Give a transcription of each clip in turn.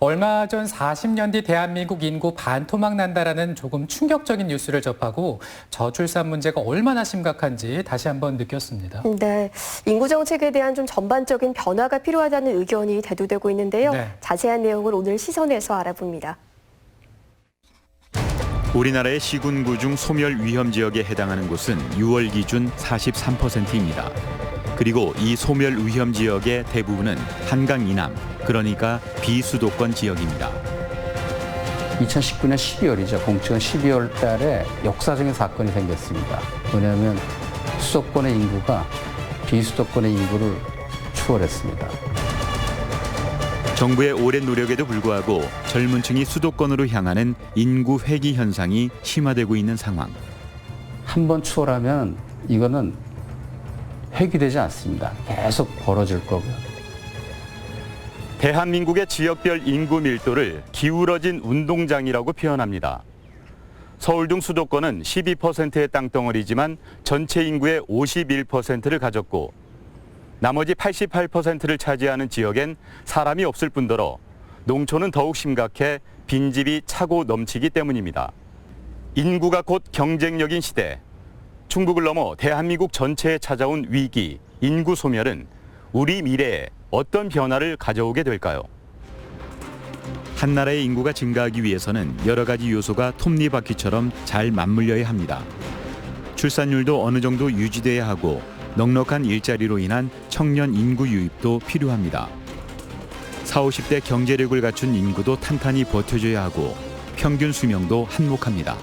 얼마 전 40년 뒤 대한민국 인구 반토막 난다라는 조금 충격적인 뉴스를 접하고 저출산 문제가 얼마나 심각한지 다시 한번 느꼈습니다. 네, 인구 정책에 대한 좀 전반적인 변화가 필요하다는 의견이 대두되고 있는데요. 네. 자세한 내용을 오늘 시선에서 알아봅니다. 우리나라의 시군구 중 소멸 위험 지역에 해당하는 곳은 6월 기준 43%입니다. 그리고 이 소멸 위험 지역의 대부분은 한강 이남, 그러니까 비수도권 지역입니다. 2019년 12월이죠. 공측은 12월 달에 역사적인 사건이 생겼습니다. 뭐냐면 수도권의 인구가 비수도권의 인구를 추월했습니다. 정부의 오랜 노력에도 불구하고 젊은 층이 수도권으로 향하는 인구 회귀 현상이 심화되고 있는 상황. 한 번 추월하면 이거는 회귀되지 않습니다. 계속 벌어질 거고요. 대한민국의 지역별 인구 밀도를 기울어진 운동장이라고 표현합니다. 서울 등 수도권은 12%의 땅덩어리지만 전체 인구의 51%를 가졌고 나머지 88%를 차지하는 지역엔 사람이 없을 뿐더러 농촌은 더욱 심각해 빈집이 차고 넘치기 때문입니다. 인구가 곧 경쟁력인 시대, 충북을 넘어 대한민국 전체에 찾아온 위기, 인구 소멸은 우리 미래에 어떤 변화를 가져오게 될까요? 한 나라의 인구가 증가하기 위해서는 여러 가지 요소가 톱니바퀴처럼 잘 맞물려야 합니다. 출산율도 어느 정도 유지돼야 하고 넉넉한 일자리로 인한 청년 인구 유입도 필요합니다. 40, 50대 경제력을 갖춘 인구도 탄탄히 버텨줘야 하고 평균 수명도 한몫합니다.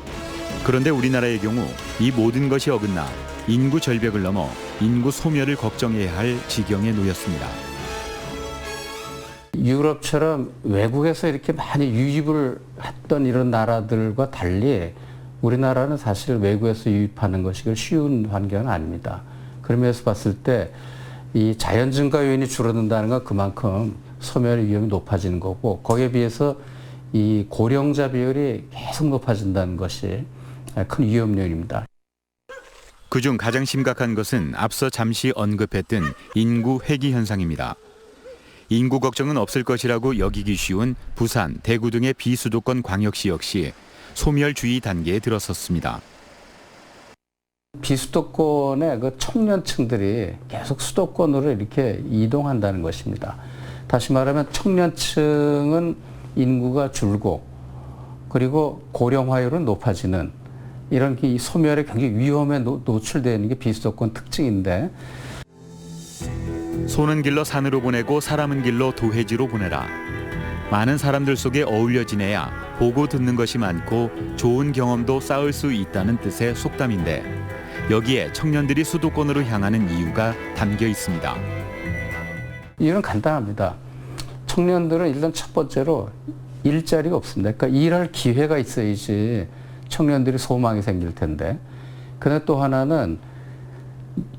그런데 우리나라의 경우 이 모든 것이 어긋나 인구 절벽을 넘어 인구 소멸을 걱정해야 할 지경에 놓였습니다. 유럽처럼 외국에서 이렇게 많이 유입을 했던 이런 나라들과 달리 우리나라는 사실 외국에서 유입하는 것이 쉬운 환경은 아닙니다. 그러면서 봤을 때 이 자연 증가 요인이 줄어든다는 건 그만큼 소멸 위험이 높아지는 거고 거기에 비해서 이 고령자 비율이 계속 높아진다는 것이 큰 위험 요인입니다. 그중 가장 심각한 것은 앞서 잠시 언급했던 인구 회귀 현상입니다. 인구 걱정은 없을 것이라고 여기기 쉬운 부산, 대구 등의 비수도권 광역시 역시 소멸주의 단계에 들어섰습니다. 비수도권의 그 청년층들이 계속 수도권으로 이렇게 이동한다는 것입니다. 다시 말하면 청년층은 인구가 줄고 그리고 고령화율은 높아지는 이런 이 소멸의 굉장히 위험에 노출되는 게 비수도권 특징인데 소는 길러 산으로 보내고 사람은 길러 도회지로 보내라. 많은 사람들 속에 어울려 지내야 보고 듣는 것이 많고 좋은 경험도 쌓을 수 있다는 뜻의 속담인데 여기에 청년들이 수도권으로 향하는 이유가 담겨 있습니다. 이유는 간단합니다. 청년들은 일단 첫 번째로 일자리가 없습니다. 그러니까 일할 기회가 있어야지 청년들이 소망이 생길 텐데. 그런데 또 하나는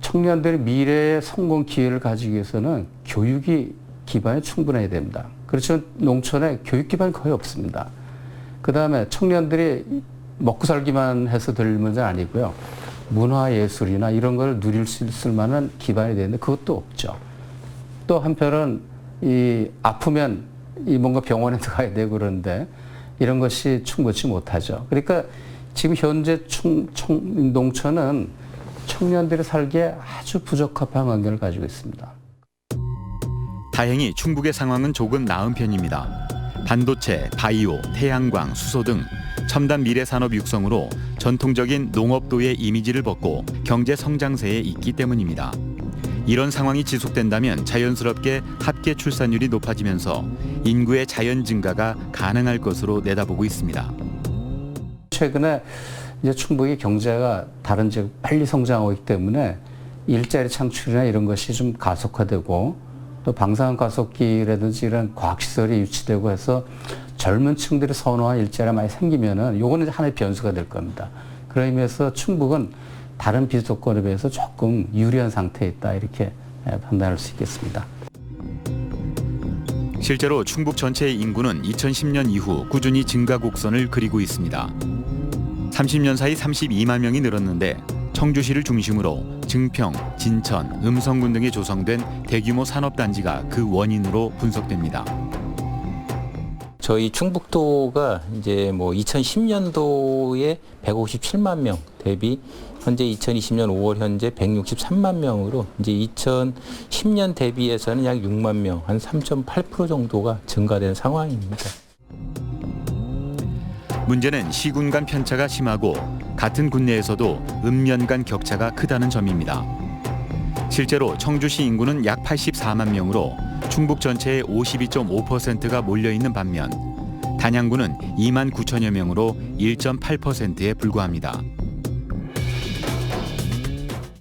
청년들이 미래의 성공 기회를 가지기 위해서는 교육이 기반이 충분해야 됩니다. 그렇지만 농촌에 교육 기반이 거의 없습니다. 그 다음에 청년들이 먹고 살기만 해서 될 문제는 아니고요. 문화예술이나 이런 걸 누릴 수 있을 만한 기반이 되는데 그것도 없죠. 또 한편은 이 아프면 이 뭔가 병원에 가야 되고 그런데 이런 것이 충분치 못하죠. 그러니까 지금 현재 농촌은 청년들이 살기에 아주 부적합한 환경을 가지고 있습니다. 다행히 충북의 상황은 조금 나은 편입니다. 반도체, 바이오, 태양광, 수소 등 첨단 미래 산업 육성으로 전통적인 농업도의 이미지를 벗고 경제 성장세에 있기 때문입니다. 이런 상황이 지속된다면 자연스럽게 합계 출산율이 높아지면서 인구의 자연 증가가 가능할 것으로 내다보고 있습니다. 최근에 이제 충북의 경제가 다른 지역 빨리 성장하고 있기 때문에 일자리 창출이나 이런 것이 좀 가속화되고 또 방산 가속기라든지 이런 과학시설이 유치되고 해서 젊은 층들이 선호한 일자리가 많이 생기면은 요거는 하나의 변수가 될 겁니다. 그런 의미에서 충북은 다른 비수도권에 비해서 조금 유리한 상태에 있다 이렇게 판단할 수 있겠습니다. 실제로 충북 전체의 인구는 2010년 이후 꾸준히 증가 곡선을 그리고 있습니다. 30년 사이 32만 명이 늘었는데 청주시를 중심으로 증평, 진천, 음성군 등에 조성된 대규모 산업단지가 그 원인으로 분석됩니다. 저희 충북도가 이제 뭐 2010년도에 157만 명 대비 현재 2020년 5월 현재 163만 명으로 이제 2010년 대비해서는 약 6만 명, 한 3.8% 정도가 증가된 상황입니다. 문제는 시군 간 편차가 심하고 같은 군 내에서도 읍면 간 격차가 크다는 점입니다. 실제로 청주시 인구는 약 84만 명으로 충북 전체의 52.5%가 몰려있는 반면 단양군은 2만 9천여 명으로 1.8%에 불과합니다.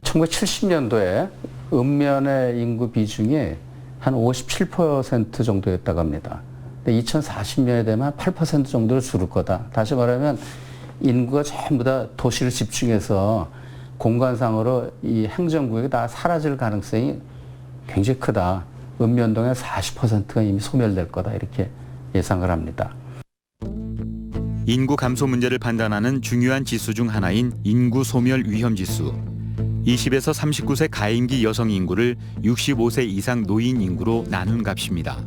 1970년도에 읍면의 인구 비중이 한 57% 정도였다고 합니다. 근데 2040년에 되면 한 8% 정도로 줄을 거다. 다시 말하면 인구가 전부 다 도시를 집중해서 공간상으로 이 행정구역이 다 사라질 가능성이 굉장히 크다. 읍면동의 40%가 이미 소멸될 거다. 이렇게 예상을 합니다. 인구 감소 문제를 판단하는 중요한 지수 중 하나인 인구 소멸 위험 지수. 20에서 39세 가임기 여성 인구를 65세 이상 노인 인구로 나눈 값입니다.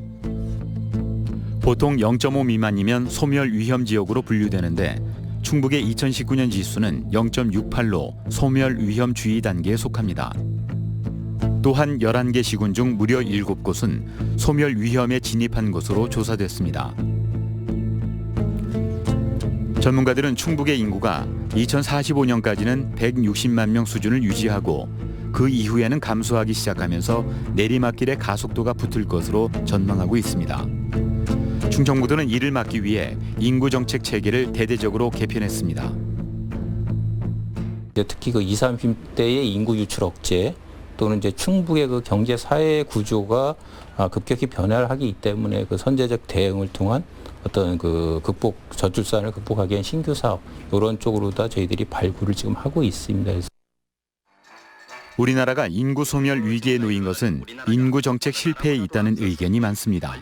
보통 0.5 미만이면 소멸 위험 지역으로 분류되는데 충북의 2019년 지수는 0.68로 소멸 위험 주의 단계에 속합니다. 또한 11개 시군 중 무려 7곳은 소멸 위험에 진입한 것으로 조사됐습니다. 전문가들은 충북의 인구가 2045년까지는 160만 명 수준을 유지하고 그 이후에는 감소하기 시작하면서 내리막길의 가속도가 붙을 것으로 전망하고 있습니다. 충청부도는 이를 막기 위해 인구 정책 체계를 대대적으로 개편했습니다. 특히 그 20, 30대의 인구 유출 억제 또는 이제 충북의 그 경제 사회 구조가 급격히 변화를 하기 때문에 그 선제적 대응을 통한 어떤 그 저출산을 극복하기 위한 신규 사업 이런 쪽으로 다 저희들이 발굴을 지금 하고 있습니다. 그래서 우리나라가 인구 소멸 위기에 놓인 것은 인구 정책 실패에 있다는 의견이 많습니다.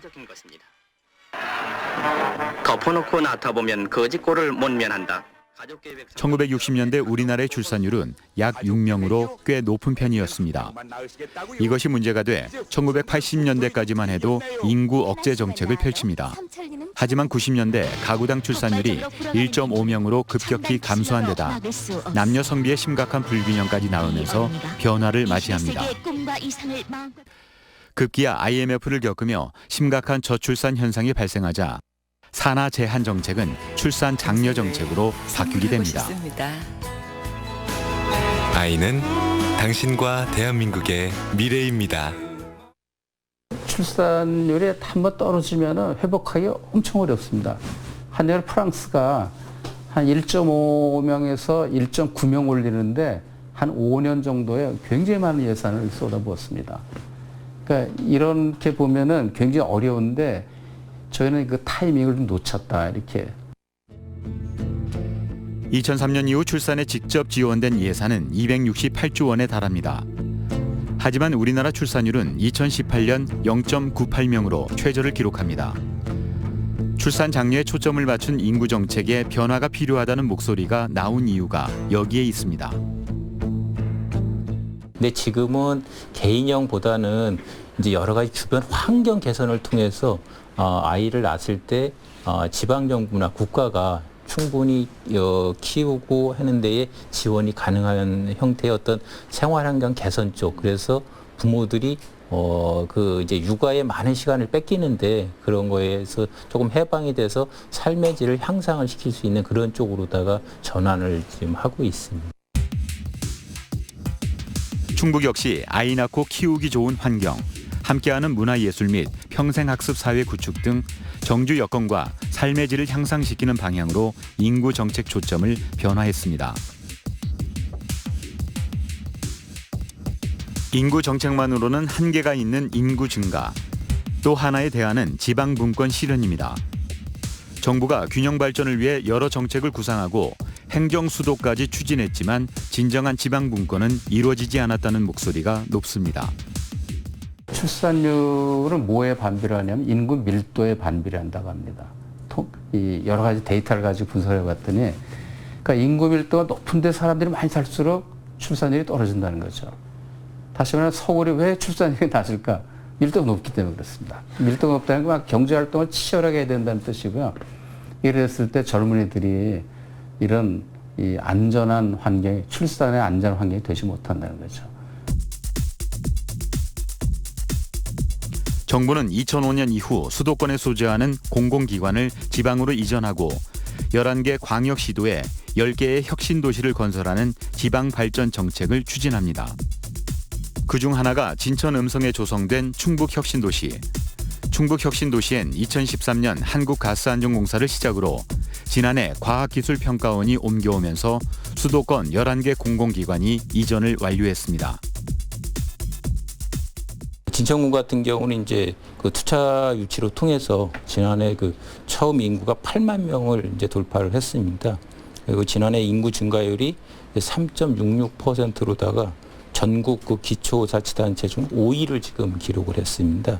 덮어놓고 나타보면 거짓골을 못 면한다. 1960년대 우리나라의 출산율은 약 6명으로 꽤 높은 편이었습니다. 이것이 문제가 돼 1980년대까지만 해도 인구 억제 정책을 펼칩니다. 하지만 90년대 가구당 출산율이 1.5명으로 급격히 감소한 데다 남녀 성비의 심각한 불균형까지 나오면서 변화를 맞이합니다. 급기야 IMF를 겪으며 심각한 저출산 현상이 발생하자 산하 제한 정책은 출산 장려 정책으로 바뀌게 됩니다. 아이는 당신과 대한민국의 미래입니다. 출산율이 한번 떨어지면 회복하기 엄청 어렵습니다. 한열 프랑스가 한 1.5명에서 1.9명 올리는데 한 5년 정도에 굉장히 많은 예산을 쏟아부었습니다. 그러니까 이렇게 보면은 굉장히 어려운데 저희는 그 타이밍을 좀 놓쳤다 이렇게. 2003년 이후 출산에 직접 지원된 예산은 268조 원에 달합니다. 하지만 우리나라 출산율은 2018년 0.98명으로 최저를 기록합니다. 출산 장려에 초점을 맞춘 인구 정책에 변화가 필요하다는 목소리가 나온 이유가 여기에 있습니다. 근데 지금은 개인형보다는 이제 여러 가지 주변 환경 개선을 통해서 아이를 낳았을 때 지방 정부나 국가가 충분히 키우고 하는 데에 지원이 가능한 형태의 어떤 생활 환경 개선 쪽, 그래서 부모들이 이제 육아에 많은 시간을 뺏기는데 그런 거에서 조금 해방이 돼서 삶의 질을 향상을 시킬 수 있는 그런 쪽으로다가 전환을 지금 하고 있습니다. 충북 역시 아이 낳고 키우기 좋은 환경, 함께하는 문화예술 및 평생학습 사회 구축 등 정주 여건과 삶의 질을 향상시키는 방향으로 인구 정책 초점을 변화했습니다. 인구 정책만으로는 한계가 있는 인구 증가. 또 하나의 대안은 지방 분권 실현입니다. 정부가 균형 발전을 위해 여러 정책을 구상하고 행정 수도까지 추진했지만 진정한 지방 분권은 이루어지지 않았다는 목소리가 높습니다. 출산율은 뭐에 반비를 하냐면 인구 밀도에 반비를 한다고 합니다. 여러 가지 데이터를 가지고 분석해 봤더니 그러니까 인구 밀도가 높은데 사람들이 많이 살수록 출산율이 떨어진다는 거죠. 다시 말하면 서울이 왜 출산율이 낮을까? 밀도가 높기 때문에 그렇습니다. 밀도가 높다는 건 경제활동을 치열하게 해야 된다는 뜻이고요. 이랬을 때 젊은이들이 이런 이 안전한 환경이, 출산의 안전한 환경이 되지 못한다는 거죠. 정부는 2005년 이후 수도권에 소재하는 공공기관을 지방으로 이전하고 11개 광역시도에 10개의 혁신도시를 건설하는 지방발전 정책을 추진합니다. 그중 하나가 진천 음성에 조성된 충북혁신도시. 충북혁신도시엔 2013년 한국가스안전공사를 시작으로 지난해 과학기술평가원이 옮겨오면서 수도권 11개 공공기관이 이전을 완료했습니다. 진천군 같은 경우는 이제 그 투자 유치를 통해서 지난해 그 처음 인구가 8만 명을 이제 돌파를 했습니다. 그리고 지난해 인구 증가율이 3.66%로다가 전국 그 기초자치단체 중 5위를 지금 기록을 했습니다.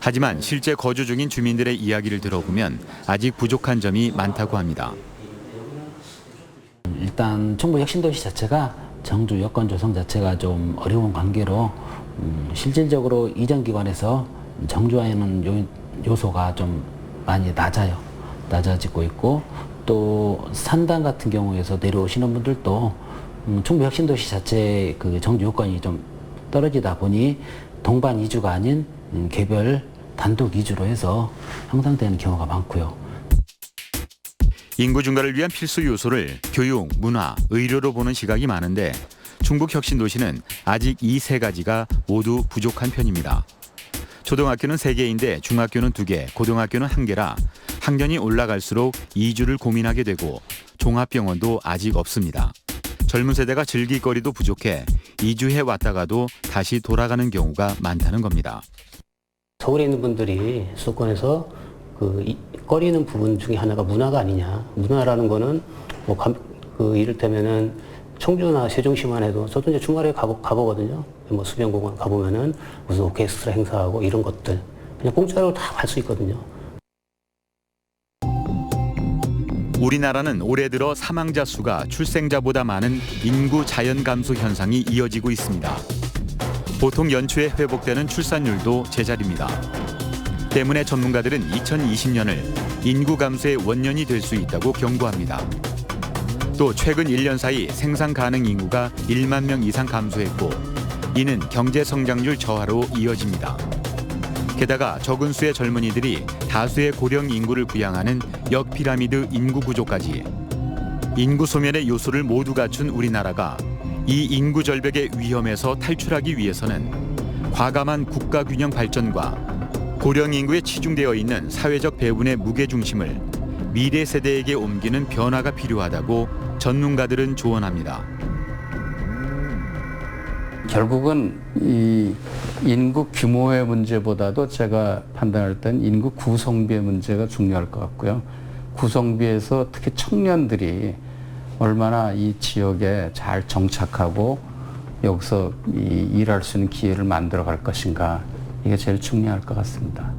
하지만 실제 거주 중인 주민들의 이야기를 들어보면 아직 부족한 점이 많다고 합니다. 일단 충북혁신도시 자체가 정주 여건 조성 자체가 좀 어려운 관계로 실질적으로 이전 기관에서 정주하는 요소가 좀 많이 낮아지고 있고, 또 산단 같은 경우에서 내려오시는 분들도 충북혁신도시 자체 그 정주 요건이 좀 떨어지다 보니 동반 이주가 아닌 개별 단독 이주로 해서 형성되는 경우가 많고요. 인구 증가를 위한 필수 요소를 교육, 문화, 의료로 보는 시각이 많은데 충북혁신도시는 아직 이 세 가지가 모두 부족한 편입니다. 초등학교는 3개인데 중학교는 2개, 고등학교는 1개라 학년이 올라갈수록 이주를 고민하게 되고 종합병원도 아직 없습니다. 젊은 세대가 즐길 거리도 부족해 이주해 왔다가도 다시 돌아가는 경우가 많다는 겁니다. 서울에 있는 분들이 수도권에서 꺼리는 부분 중에 하나가 문화가 아니냐. 문화라는 거는 이를테면은 청주나 세종시만 해도 저도 이제 주말에 가보거든요. 뭐 수변공원 가보면은 무슨 오케스트라 행사하고 이런 것들 그냥 공짜로 다 갈 수 있거든요. 우리나라는 올해 들어 사망자 수가 출생자보다 많은 인구 자연 감소 현상이 이어지고 있습니다. 보통 연초에 회복되는 출산율도 제자리입니다. 때문에 전문가들은 2020년을 인구 감소의 원년이 될 수 있다고 경고합니다. 또 최근 1년 사이 생산 가능 인구가 1만 명 이상 감소했고 이는 경제 성장률 저하로 이어집니다. 게다가 적은 수의 젊은이들이 다수의 고령 인구를 부양하는 역피라미드 인구 구조까지 인구 소멸의 요소를 모두 갖춘 우리나라가 이 인구 절벽의 위험에서 탈출하기 위해서는 과감한 국가 균형 발전과 고령 인구에 치중되어 있는 사회적 배분의 무게중심을 미래 세대에게 옮기는 변화가 필요하다고 전문가들은 조언합니다. 결국은 이 인구 규모의 문제보다도 제가 판단할 땐 인구 구성비의 문제가 중요할 것 같고요. 구성비에서 특히 청년들이 얼마나 이 지역에 잘 정착하고 여기서 일할 수 있는 기회를 만들어 갈 것인가, 이게 제일 중요할 것 같습니다.